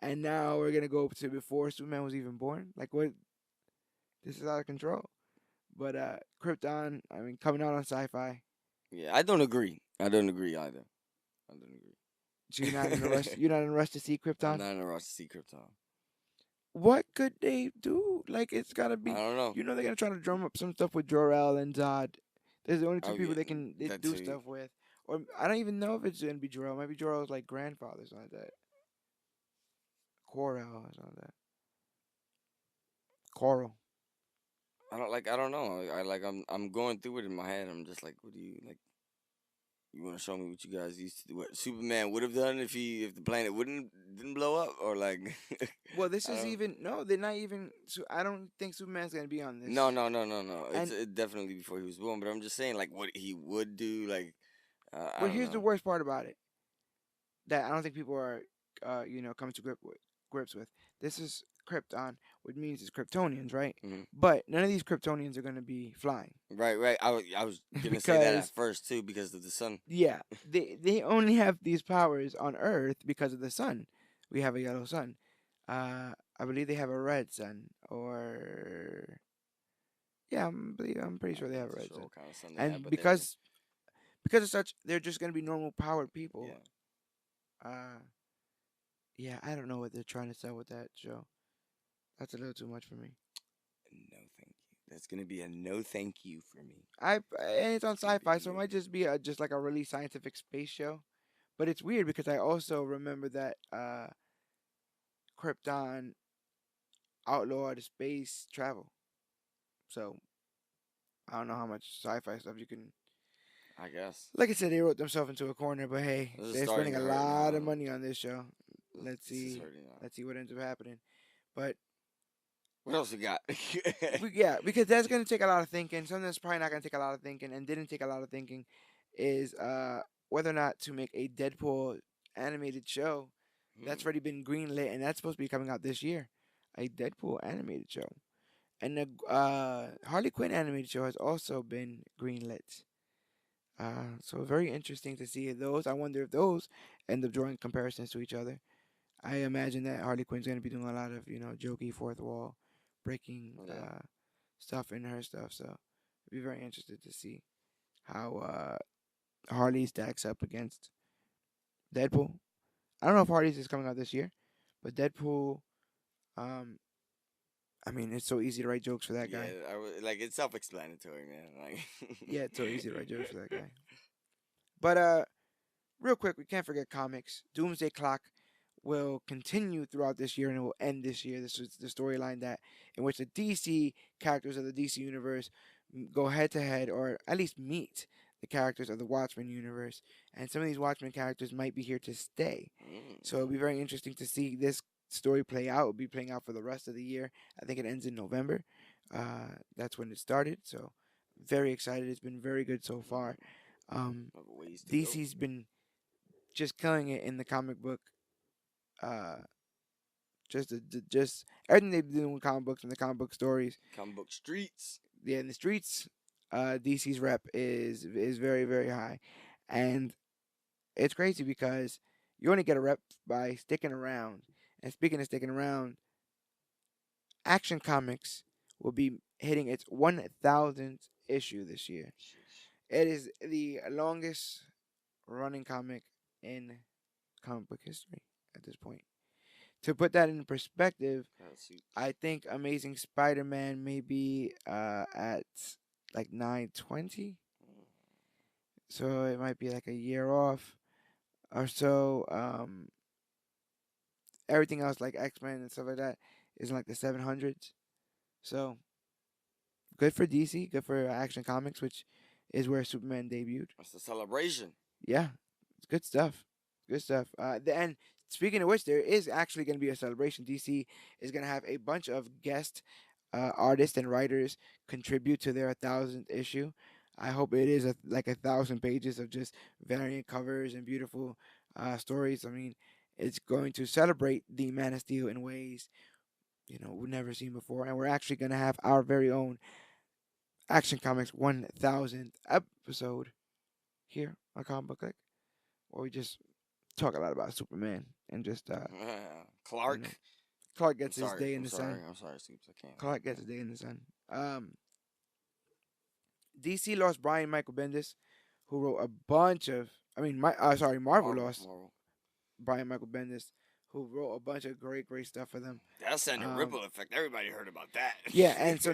And now we're going to go to before Superman was even born. Like, what? This is out of control. But Krypton, coming out on Sci-Fi. Yeah, I don't agree. I don't agree either. I don't So you're not in a rush. agree. You're not in a rush to see I'm Krypton. not in a rush to see Krypton. What could they do? Like it's gotta I be. don't know. You know they're gonna try to drum up some stuff with Jor-El and Zod. There's the only two Oh yeah, people they that do too. stuff with. Or I don't even know if it's gonna be Jor-El. Maybe Jor-El's like grandfather, something like that. Coral or something like that. Coral. I don't like. I don't know. I like. I'm going through it in my head. I'm just like, what do you like? You want to show me what you guys used to do? What Superman would have done if the planet didn't blow up, or like, Well, this I is don't. even no. They're not even. So I don't think Superman's gonna be on No, this. no, no, no, no. And It definitely before he was born. But I'm just saying, like, what he would do. Like, I but don't here's the know. worst part about it that I don't think people are, coming to grips with. This is Krypton, which means it's Kryptonians, right? Hmm. But none of these Kryptonians are gonna be flying Right, right. I was gonna say that at because first too because of the sun. yeah, they only have these powers on Earth because of the sun. We have a yellow sun. I believe they have a red sun, or yeah, I'm pretty sure I'm they have not a too red sure sun. what kind of sun they have, And but they're because of such, they're just gonna be normal powered people. yeah. Uh, yeah, I don't know what they're trying to sell with that show. That's a little too much for me. No, thank you. That's gonna be a no, thank you for me. And it's on It's gonna be sci-fi, a so it no. might just be just like a really scientific space show. But it's weird because I also remember that Krypton outlawed space travel. So I don't know how much sci-fi stuff you can. I guess Like I said, they wrote themselves into a corner, but hey, this is they're starting spending to a hurt lot of now. money on this show. Let's This is see, hurting now. let's see what ends up happening. But What else we got? yeah, because that's gonna take a lot of thinking. Something that's probably not gonna take a lot of thinking and didn't take a lot of thinking is whether or not to make a Deadpool animated show. That's already been greenlit, and that's supposed to be coming out this year. A Deadpool animated show, and the Harley Quinn animated show has also been greenlit. So very interesting to see those. I wonder if those end up drawing comparisons to each other. I imagine that Harley Quinn's going to be doing a lot of jokey fourth wall breaking Yeah. stuff in her stuff. So I'd be very interested to see how Harley stacks up against Deadpool. I don't know if Harley's is coming out this year, but Deadpool. Um, I mean, it's so easy to write jokes for that Yeah, guy. like it's self-explanatory, man. Like, Yeah, it's so easy to write jokes for that guy. But real quick, we can't forget comics. Doomsday Clock will continue throughout this year and it will end this year. This is the storyline that in which the DC characters of the DC universe go head to head, or at least meet the characters of the Watchmen universe. And some of these Watchmen characters might be here to stay. So it'll be very interesting to see this story play out. It'll be playing out for the rest of the year. I think it ends in November. That's when it started. So very excited. It's been very good so far. ways to go. DC's been just killing it in the comic book. Uh, just everything they've been doing with comic books and the comic book stories. Comic book streets. Yeah, in the streets, DC's rep is very very high, and it's crazy because you only get a rep by sticking around. And speaking of sticking around, Action Comics will be hitting its 1,000th issue this year. It is the longest running comic in comic book history at this point. To put that in perspective, I think Amazing Spider-Man may be at like 920, so it might be like a year off or so. Everything else like X-Men and stuff like that is in like the 700s. So good for DC, good for Action Comics, which is where Superman debuted. That's the celebration. Yeah, it's good stuff. Good stuff. And speaking of which, there is actually going to be a celebration. DC is going to have a bunch of guest artists and writers contribute to their 1,000th issue. I hope it is like 1,000 pages of just variant covers and beautiful stories. I mean, it's going to celebrate the Man of Steel in ways we've never seen before, and we're actually going to have our very own Action Comics 1,000th episode here on Comic Book Clique, where we just talk a lot about Superman and just Clark. you know, Clark I'm gets his sorry. day in I'm the sorry. sun. I'm sorry, Soups. I can't. Clark gets his day in the sun. DC lost Brian Michael Bendis, who wrote a bunch of. I mean, Marvel Marvel, lost Marvel. Brian Michael Bendis, who wrote a bunch of great stuff for them. That sent a Um, ripple effect. Everybody heard about that. yeah, and so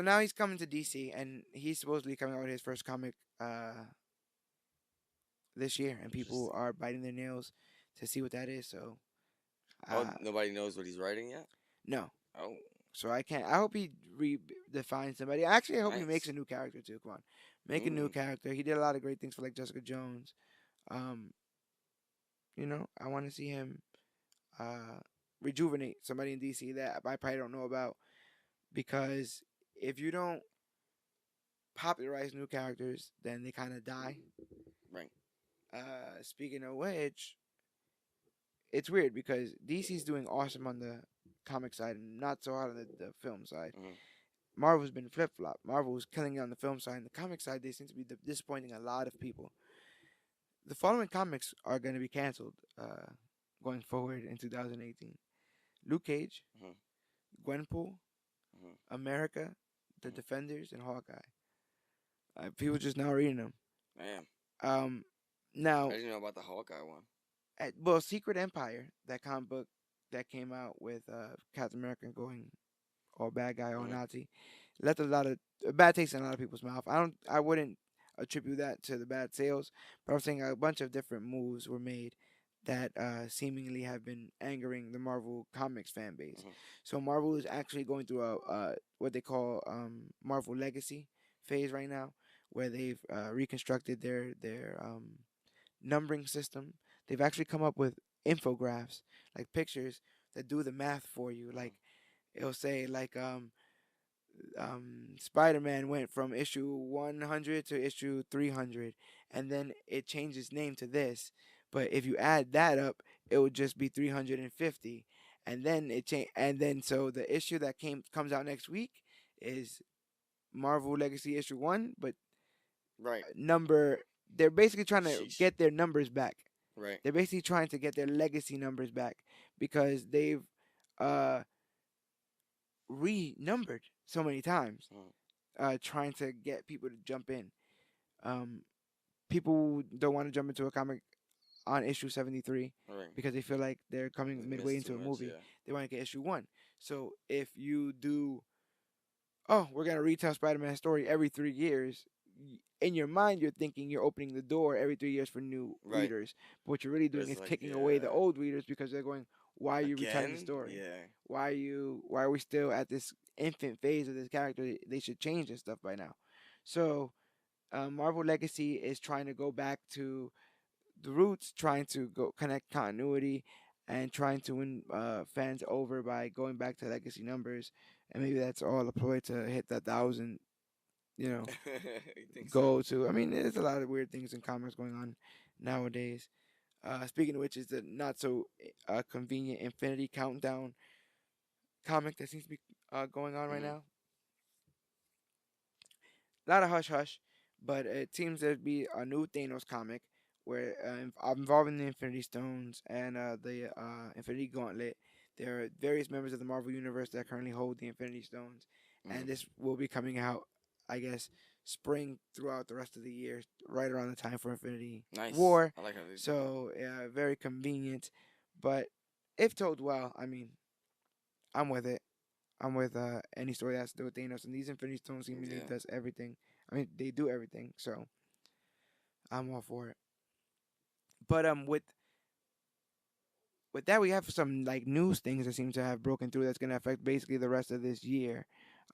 now he's coming to DC, and he's supposedly coming out with his first comic this year, and people Interesting. are biting their nails to see what that is. So, Oh, uh, nobody knows what he's writing yet. no, Oh, so I can't. I hope he redefines somebody. Actually, I hope he makes nice. a new character too. Come on, make a new Mm. character. He did a lot of great things for like Jessica Jones. Um, I want to see him uh rejuvenate somebody in DC that I probably don't know about, because if you don't popularize new characters, then they kind of die. Right. Speaking of which, it's weird because DC's doing awesome on the comic side and not so hot on the film side. Mm-hmm. Marvel's been flip flop. Marvel's killing it on the film side. And the comic side, they seem to be disappointing a lot of people. The following comics are going to be canceled going forward in 2018: Luke Cage, Mm-hmm. Gwenpool, Mm-hmm. America, The Mm-hmm. Defenders, and Hawkeye. People just now reading them. Man, Um, I now, didn't know about the Hawkeye one. Secret Empire, that comic book that came out with Captain America going all bad guy, all Mm-hmm. Nazi, left a lot of a bad taste in a lot of people's mouth. I wouldn't attribute that to the bad sales, but I'm saying a bunch of different moves were made that seemingly have been angering the Marvel Comics fan base. Mm-hmm. So Marvel is actually going through a what they call Marvel Legacy phase right now, where they've reconstructed their numbering system. They've actually come up with infographics, like pictures that do the math for you. Mm-hmm. Like it'll say like Spider-Man went from issue 100 to issue 300, and then it changed its name to this. But if you add that up, it would just be 350, and then it change. And then so the issue that comes out next week is Marvel Legacy issue 1, but Right. number. They're basically trying to Sheesh. get their numbers back. Right. They're basically trying to get their legacy numbers back because they've uh renumbered so many times, Mm. trying to get people to jump in. Um, People don't want to jump into a comic on issue 73 Right. because they feel like they're coming They midway missed too into a much. movie. Yeah. They want to get issue 1. So if you do, oh, we're gonna retell Spider-Man story every 3 years. In your mind, you're thinking you're opening the door every 3 years for new Right. readers. But what you're really But doing it's is like, kicking away the yeah. old readers because they're going, "Why are you retelling the Again. story? Yeah. Why are we still at this infant phase of this character? They should change this stuff by now." So Marvel Legacy is trying to go back to the roots, trying to go connect continuity, and trying to win fans over by going back to legacy numbers. And maybe that's all a ploy to hit that thousand, you know, You think so? goal to. I mean, there's a lot of weird things in comics going on nowadays. Speaking of which, is the not so convenient Infinity Countdown comic that seems to be going on right Mm-hmm. now. A lot of hush hush, but it seems there'd be a new Thanos comic where involving the Infinity Stones and the Infinity Gauntlet. There are various members of the Marvel Universe that currently hold the Infinity Stones, Mm-hmm. and this will be coming out, I guess, spring throughout the rest of the year, right around the time for Infinity Nice. War. I like how they did that. So yeah, very convenient, but if told well, I mean, I'm with it. I'm with any story that's to do with Thanos, and these Infinity Stones seemingly Yeah. does everything. I mean, they do everything, so I'm all for it. But with that, we have some like news things that seem to have broken through that's going to affect basically the rest of this year.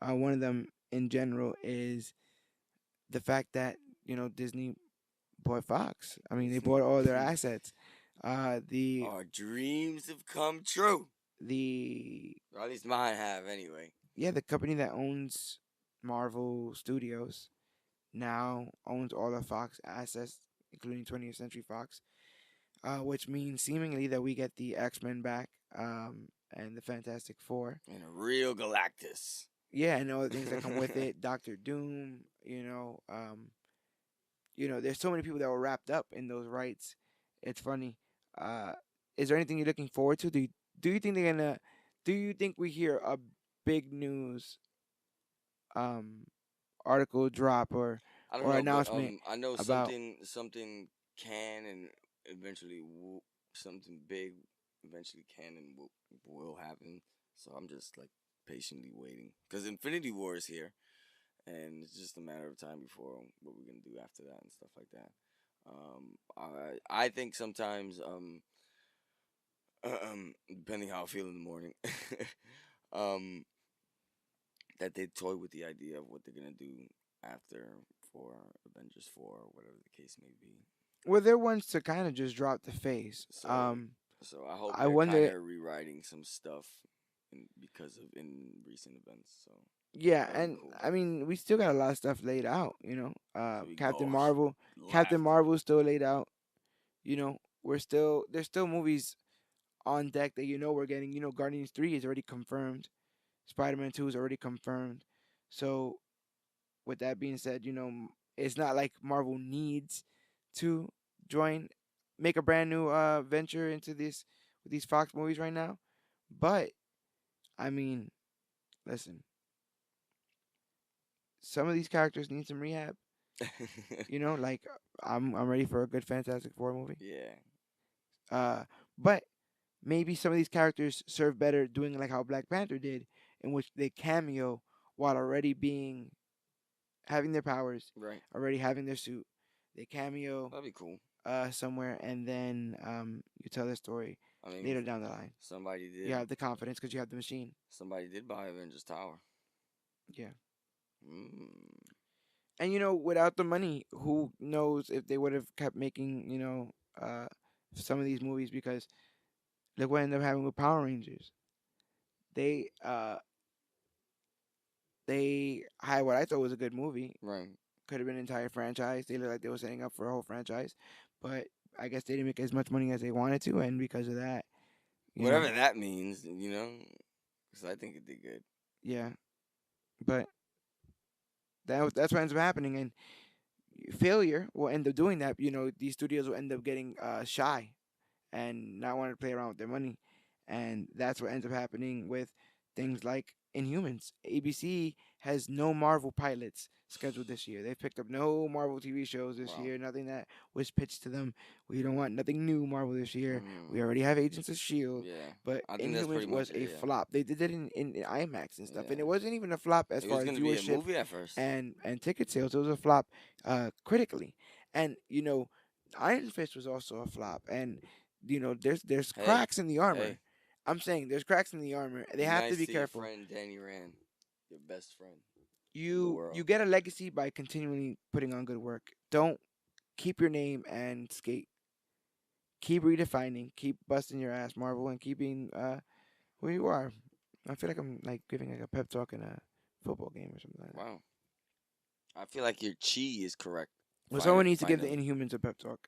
One of them, in general, is the fact that Disney bought Fox. I mean, they bought all their assets. The Our dreams have come true. the Or at least mine have, anyway. yeah, the company that owns Marvel Studios now owns all of Fox assets, including 20th Century Fox, which means seemingly that we get the X-Men back, and the Fantastic Four. And a real Galactus. Yeah, and all the things that come with it. Doctor Doom, there's so many people that were wrapped up in those rights. It's funny. Uh, is there anything you're looking forward to? Do you think they're gonna? Do you think we hear a big news um article drop or I don't or know, but announcement I know about. something can and eventually something big eventually can and will happen. So I'm just like patiently waiting because Infinity War is here, and it's just a matter of time before what we're gonna do after that and stuff like that. I think sometimes depending how I feel in the morning, um, that they toy with the idea of what they're gonna do after for Avengers 4 or whatever the case may be. Well, they're ones to kind of just drop the face. So so I hope I they're kind wonder. of rewriting some stuff because of in recent events. So Yeah, that'll be and cool. I mean, we still got a lot of stuff laid out. So we Captain oh sh- Marvel, Captain laughed. Marvel still laid out. There's still movies on deck that we're getting. Guardians 3 is already confirmed. Spider-Man 2 is already confirmed. So with that being said, it's not like Marvel needs to join, make a brand new venture into this with these Fox movies right now. But I mean, listen, some of these characters need some rehab. Like I'm ready for a good Fantastic Four movie. Yeah. Uh, but maybe some of these characters serve better doing like how Black Panther did, in which they cameo while already being having their powers, Right. already having their suit. They cameo That'd be cool. somewhere, and then you tell the story I mean, later down the line. somebody You did. have the confidence because you have the machine. Somebody did buy Avengers Tower. Yeah. Mm. And without the money, who knows if they would have kept making some of these movies, because look what ended up having with Power Rangers. They they had what I thought was a good movie. Right. Could have been an entire franchise. They looked like they were setting up for a whole franchise, but I guess they didn't make as much money as they wanted to, and because of that, you Whatever know, that means, because I think it did good. yeah. But that's what ends up happening, and failure will end up doing that. These studios will end up getting shy and not want to play around with their money. And that's what ends up happening with things like Inhumans. ABC has no Marvel pilots scheduled this year. They've picked up no Marvel TV shows this Wow. year, nothing that was pitched to them. We don't want nothing new Marvel this year. We Mm. already have Agents of S.H.I.E.L.D., Yeah. but I think that's Inhumans pretty much was it, a yeah. flop. They did it in IMAX and stuff, and it Yeah. wasn't even a flop as It far was as going to be a viewership movie at first. and ticket sales. It was a flop critically. And Iron Fist was also a flop. And there's Hey. cracks in the armor. Hey. I'm saying there's cracks in the armor. They Be have to nice be to your careful. friend Danny Rand. Your best friend in the You world. get a legacy by continually putting on good work. Don't keep your name and skate. Keep redefining. Keep busting your ass, Marvel, and keeping who you are. I feel like I'm like giving like a pep talk in a football game or something like that. Wow. I feel like your chi is correct. Well, someone needs to give the Finally. Inhumans a pep talk.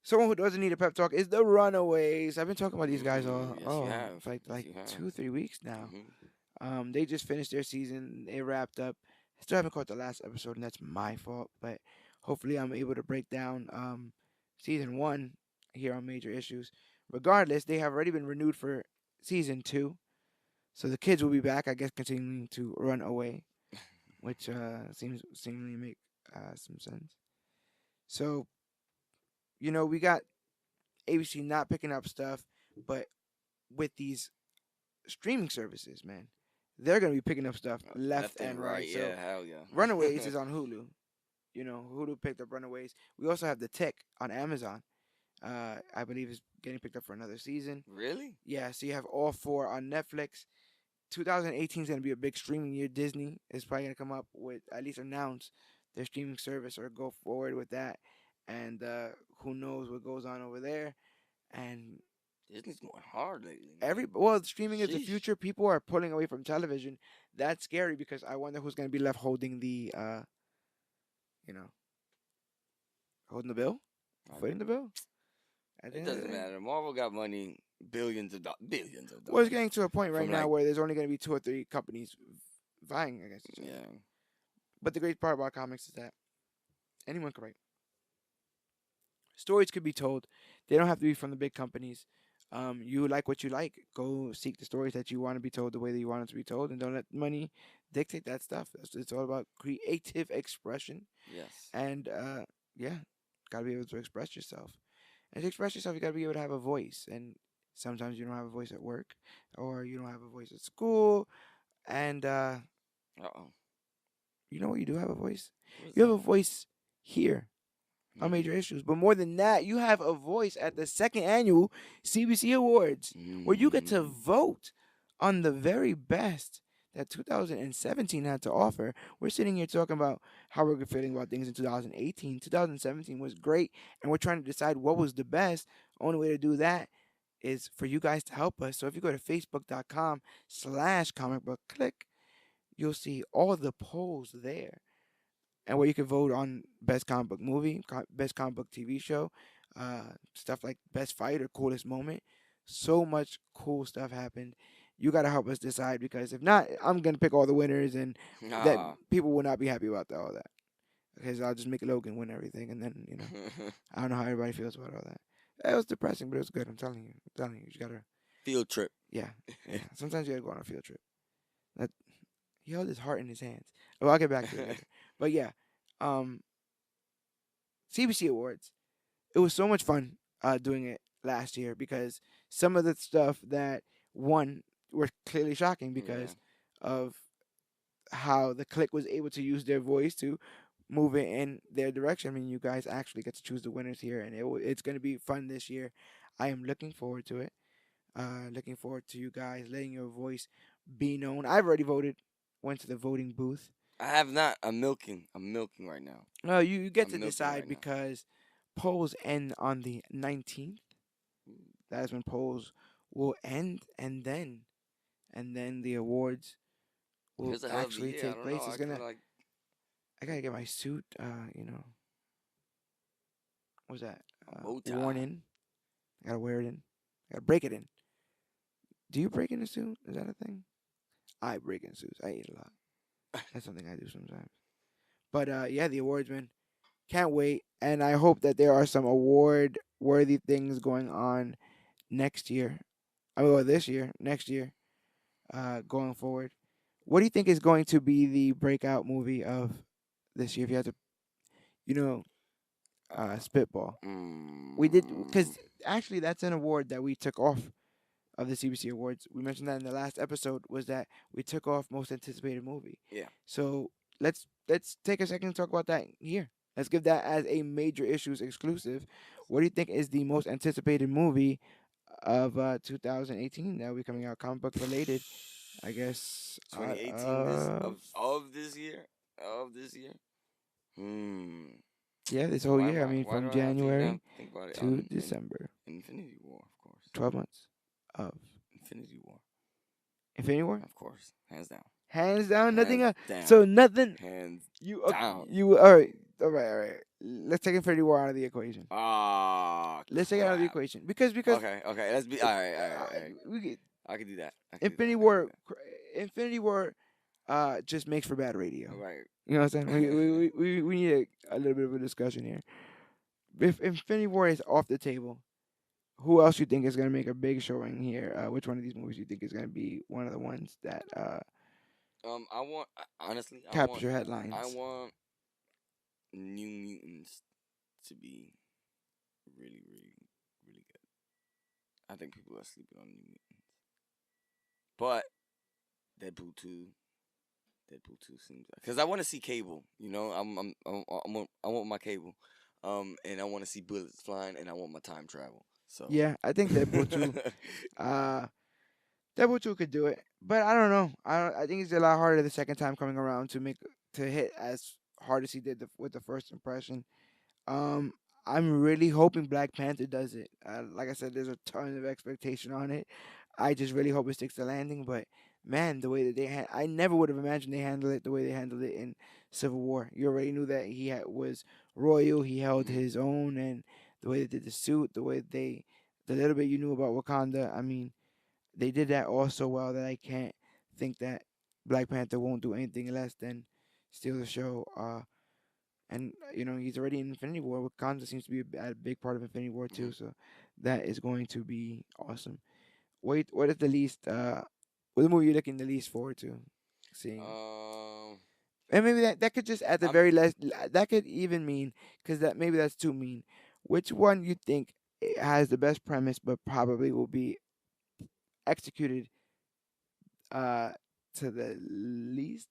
Someone who doesn't need a pep talk is the Runaways. I've been talking about these guys all Yes, you have. for Yes, like you have. 2-3 weeks now. Hmm. They just finished their season. They wrapped up. I still haven't caught the last episode, and that's my fault. But hopefully, I'm able to break down season 1 here on Major Issues. Regardless, they have already been renewed for season 2, so the kids will be back. I guess continuing to run away, which seems seemingly make some sense. So we got ABC not picking up stuff, but with these streaming services, man, they're gonna be picking up stuff left Left and and right. right. So Yeah, hell yeah. Runaways is on Hulu. Hulu picked up Runaways. We also have The Tick on Amazon. I believe is getting picked up for another season. Really? Yeah, so you have all 4 on Netflix. 2018 is gonna be a big streaming year. Disney is probably gonna come up with, at least announce, their streaming service or go forward with that. And who knows what goes on over there. And Disney's going hard lately, man. streaming is the Sheesh. future. People are pulling away from television. That's scary because I wonder who's going to be left holding the you know holding the bill, I- footing the bill at the It end of the doesn't day. matter. Marvel got money, billions of Well, it's dollars getting to a point right from now like, where there's only going to be 2 or 3 companies vying against each other. yeah. But the great part about comics is that anyone can write. Stories could be told. They don't have to be from the big companies. You like what you like. Go seek the stories that you want to be told the way that you want it to be told, and don't let money dictate that stuff. It's all about creative expression, Yes. and yeah, gotta be able to express yourself. And to express yourself, you gotta be able to have a voice. And sometimes you don't have a voice at work, or you don't have a voice at school, and Uh oh. you know what? You do have a voice. What is You have a that? voice here on Hmm. major issues. But more than that, you have a voice at the second annual CBC Awards, where you get to Mm. vote on the very best that 2017 had to offer. We're sitting here talking about how we're feeling about things in 2018. 2017 was great, and we're trying to decide what was the best. Only way to do that is for you guys to help us. So if you go to facebook.com/comicbookclick, you'll see all the polls there and where you can vote on best comic book movie, best comic book TV show, stuff like best fight or coolest moment. So much cool stuff happened. You gotta help us decide because if not, I'm gonna pick all the winners, and that Ah. people will not be happy about all that. Because I'll just make Logan win everything, and then I don't know how everybody feels about all that. It was depressing, but it was good. I'm telling you, you gotta, Field trip. yeah, yeah. Sometimes you gotta go on a field trip. That he held his heart in his hands. Well, I'll get back to it later. But yeah, um, CBC Awards. It was so much fun doing it last year because some of the stuff that won were clearly shocking Yeah. because of how the clique was able to use their voice to move it in their direction. I mean, you guys actually get to choose the winners here, and it's going to be fun this year. I am looking forward to it. Looking forward to you guys letting your voice be known. I've already voted. Went to the voting booth. I have not. I'm milking. I'm milking right now. You get to I'm milking decide right now. because polls end on the 19th. That is when polls will end, and then the awards will It's a hell of a actually year. I take don't know. place. It's I gonna. feel like I gotta get my suit. What's that? a bow Worn tie. in. I gotta wear it in. I gotta break it in. Do you break in a suit? Is that a thing? I break in suits. I eat a lot. That's something I do sometimes. But yeah, the awards, man. Can't wait, and I hope that there are some award-worthy things going on next year. I mean, well, this year, next year, going forward. What do you think is going to be the breakout movie of this year? If you had to, you know, Uh, spitball. We did mm, because actually that's an award that we took off of the CBC Awards. We mentioned that in the last episode was that we took off most anticipated movie. yeah. So let's take a second to talk about that here. Let's give that as a major issues exclusive. What do you think is the most anticipated movie of 2018 that will be coming out, comic book related? I guess 2018. This of this year. Of this year. Hmm. yeah, this whole year. I mean, Why do from I have to even January have to think about it? to December, Infinity War, of course. 12 months of Infinity War, Infinity War. of course. Hands down. Hands down, nothing Hands else. down. So nothing. Hands You down. you all right, all right, all right. Let's take Infinity War out of the equation. Ah, Let's take it out of the crap. equation because Okay, okay. Let's be uh, all right, all right, all right. we get I can do that. I can do that. Infinity I can do War. Infinity War just makes for bad radio. that. All right. You know what I'm saying? We need a little bit of a discussion here. If Infinity War is off the table, who else you think is gonna make a big showing here? Which one of these movies you think is gonna be one of the ones that I want honestly, capture I headlines? want New Mutants to be really, really, really good. I think people are sleeping on New Mutants, but Deadpool two, Deadpool two seems because I want to see Cable. You know, I want my Cable, and I want to see bullets flying, and I want my time travel. So. Yeah, I think Deadpool 2. Uh, Deadpool 2 could do it, but I don't know. I think it's a lot harder the second time coming around to hit as hard as he did with the first impression. Um, I'm really hoping Black Panther does it. Like I said, there's a ton of expectation on it. I just really hope it sticks the landing. But man, the way that I never would have imagined they handled it the way they handled it in Civil War. You already knew that was royal. He held Mhm. his own, and the way they did the suit, the little bit you knew about Wakanda. I mean, they did that all so well that I can't think that Black Panther won't do anything less than steal the show. and he's already in Infinity War. Wakanda seems to be a big part of Infinity War Hmm. too, so that is going to be awesome. What is the least what movie you looking the least forward to seeing? Um, And maybe that could just at the I'm very last that could even mean because that maybe that's too mean. Which one you think has the best premise but probably will be executed uh to the least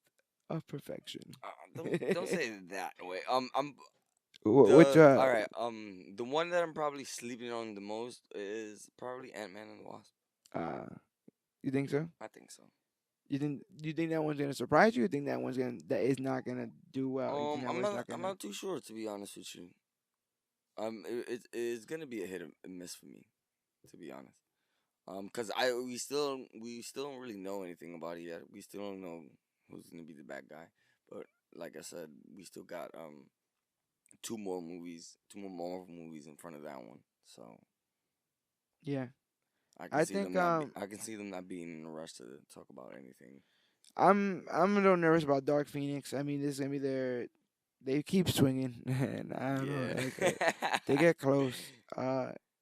of perfection? don't say it that way. I'm Which the all right. The one that I'm probably sleeping on the most is probably Ant-Man and the Wasp. uh you think so? I think so. You think that one's gonna surprise you? You think that is not gonna do well? You think that one's not I'm gonna? not too sure to be honest with you. It's gonna be a hit or a miss for me, to be honest. Cause we still don't really know anything about it yet. We still don't know who's gonna be the bad guy. But like I said, we still got two more Marvel movies in front of that one. So Yeah, I can I see them think not. I can see them not being in a rush to talk about anything. I'm a little nervous about Dark Phoenix. I mean, this is gonna be their. They keep swinging, and I don't know. Yeah. They get close.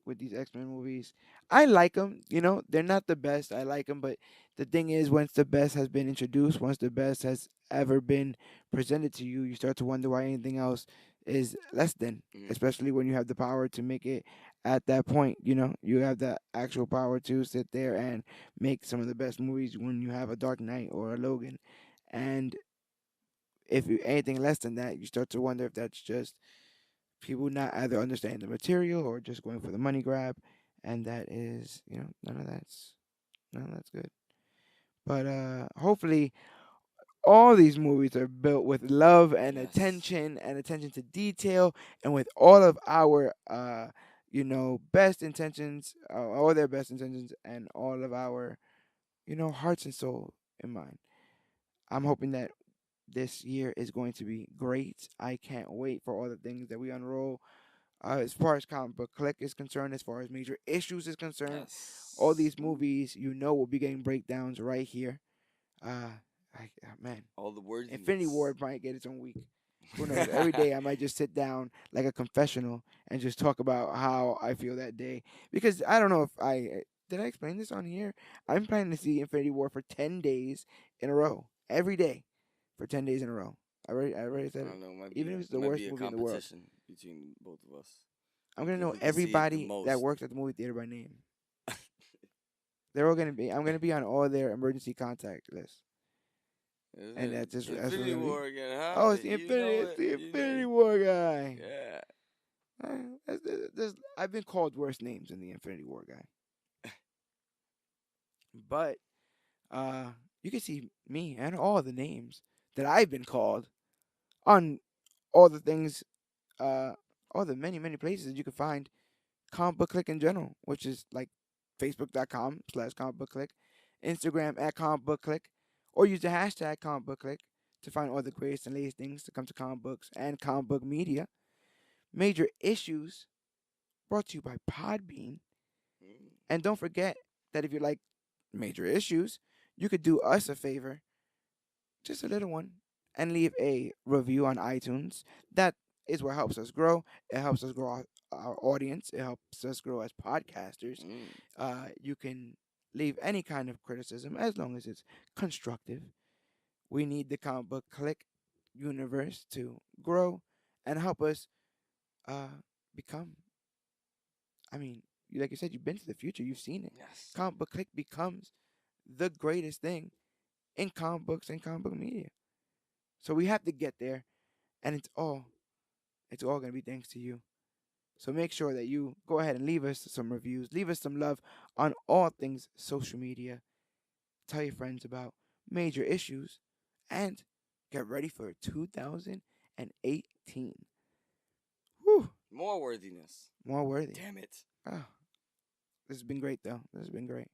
With these X-Men movies, I like them. They're not the best. I like them, but the thing is, once the best has been introduced, once the best has ever been presented to you, you start to wonder why anything else is less than. Mhm. Especially when you have the power to make it at that point. You have the actual power to sit there and make some of the best movies when you have a Dark Knight or a Logan. And if you anything less than that, you start to wonder if that's just people not either understanding the material or just going for the money grab. And that is, none of that's good. But hopefully all these movies are built with love Yes. and attention to detail, and with all of our best intentions, all their best intentions, and all of our hearts and soul in mind. I'm hoping that this year is going to be great. I can't wait for all the things that we unroll. As far as Comic Book Clique is concerned, as far as major issues is concerned, all Yes. these movies, will be getting breakdowns right here. Man, All the Infinity worthiness. War might get its own week. Who knows? Every day I might just sit down like a confessional and just talk about how I feel that day. Because I don't know if did I explain this on here. I'm planning to see Infinity War for 10 days in a row, every day, for 10 days in a row. I already I said it. don't know. Even if it's the Might worst be a movie in the world, competition between both of us. I'm gonna know Who can see it the everybody that most? works at the movie theater by name. They're all gonna be. I'm gonna be on all their emergency contact lists, Isn't and it that's what's Infinity gonna be. War again, huh? Oh, You know It's it. the You know. Infinity War guy. Yeah. I've been called worse names than the Infinity War guy, but you can see me and all the names that I've been called on all the things, uh, all the many places you can find Comic Book Click in general, which is like Facebook.com/Comic Book Click, Instagram at Comic Book Click, or use the hashtag Comic Book Click to find all the greatest and latest things to come to comic books and comic book media. Major issues brought to you by Podbean. Mm. And don't forget that if you like major issues, you could do us a favor, just a little one, and leave a review on iTunes. That is what helps us grow. It helps us grow our audience. It helps us grow as podcasters. Mm. You can leave any kind of criticism as long as it's constructive. We need the Comic Book Click universe to grow and help us uh, become. I mean, like you said, you've been to the future. You've seen it. Yes. Comic Book Click becomes the greatest thing in comic books and comic book media. So we have to get there, and it's all gonna be thanks to you. So make sure that you go ahead and leave us some reviews, leave us some love on all things social media. Tell your friends about major issues, and get ready for 2018. Whew, More worthiness. more worthy. Damn it. Oh, this has been great, though. This has been great.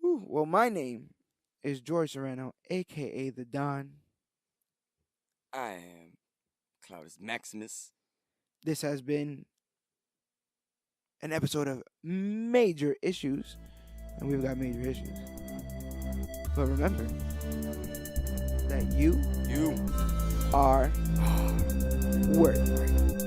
Whew. Well, my name is George Serrano, aka the Don. I am Claudius Maximus. This has been an episode of Major Issues, and we've got major issues. But remember that you You are Word.